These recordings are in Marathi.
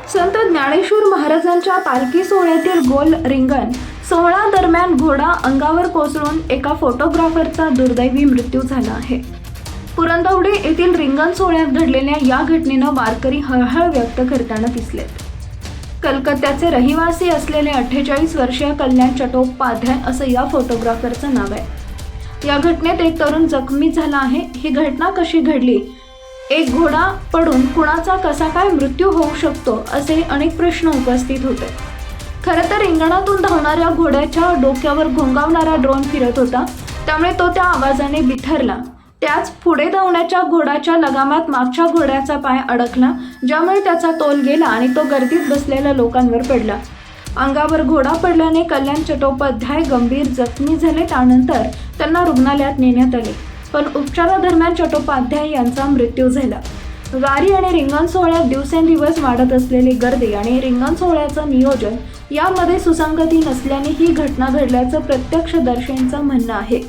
संत ज्ञानेश्वर महाराजांच्या पालखी सोहळ्यातील गोल रिंगण सोहळा दरम्यान घोडा अंगावर कोसळून एका फोटोग्राफरचा दुर्दैवी मृत्यू झाला आहे. पुरंदवडे येथील रिंगण सोहळ्यात घडलेल्या या घटनेनं वारकरी हळहळ व्यक्त करताना दिसलेत. कलकत्त्याचे रहिवासी असलेले 48 वर्षीय कल्याण चट्टोपाध्याय असं या फोटोग्राफरचं नाव आहे. या घटनेत एक तरुण जखमी झाला आहे. ही घटना कशी घडली, एक घोडा पडून कुणाचा कसा काय मृत्यू होऊ शकतो असे अनेक प्रश्न उपस्थित होते. खरं तर रिंगणातून धावणाऱ्या घोड्याच्या डोक्यावर घोंगावणारा ड्रोन फिरत होता, त्यामुळे तो त्या आवाजाने बिथरला. त्याच पुढे धावण्याच्या घोड्याच्या लगामात मागच्या घोड्याचा पाय अडकला, ज्यामुळे त्याचा तोल गेला आणि तो गर्दीत बसलेल्या लोकांवर पडला. अंगावर घोडा पडल्याने कल्याण चट्टोपाध्याय गंभीर जखमी झाले. त्यानंतर त्यांना रुग्णालयात नेण्यात आले, पण उपचारादरम्यान चट्टोपाध्याय यांचा मृत्यू झाला. वारी आणि रिंगण सोहळ्यात दिवसेंदिवस वाढत असलेली गर्दी आणि रिंगण सोहळ्याचं नियोजन यामध्ये सुसंगती नसल्याने ही घटना घडल्याचं प्रत्यक्षदर्शींचं म्हणणं आहे.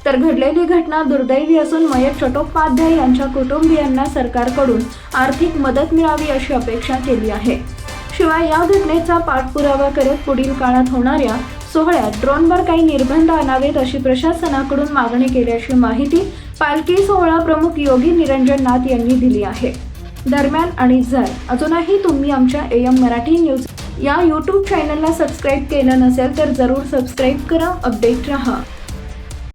तर घडलेली घटना दुर्दैवी असून मयत चट्टोपाध्याय यांच्या कुटुंबियांना सरकारकडून आर्थिक मदत मिळावी अशी अपेक्षा केली आहे. शिवाय या घटनेचा पाठपुरावा करत पुढील काळात होणाऱ्या सोहळ्यात ड्रोनवर काही निर्बंध आणावेत अशी प्रशासनाकडून मागणी केल्याची माहिती पालखी सोहळा प्रमुख योगी निरंजन नाथ यांनी दिली आहे. दरम्यान आणि जर अजूनही तुम्ही आमच्या AM मराठी न्यूज या YouTube चॅनलला सबस्क्राईब केलं नसेल तर जरूर सबस्क्राईब करा, अपडेट रहा.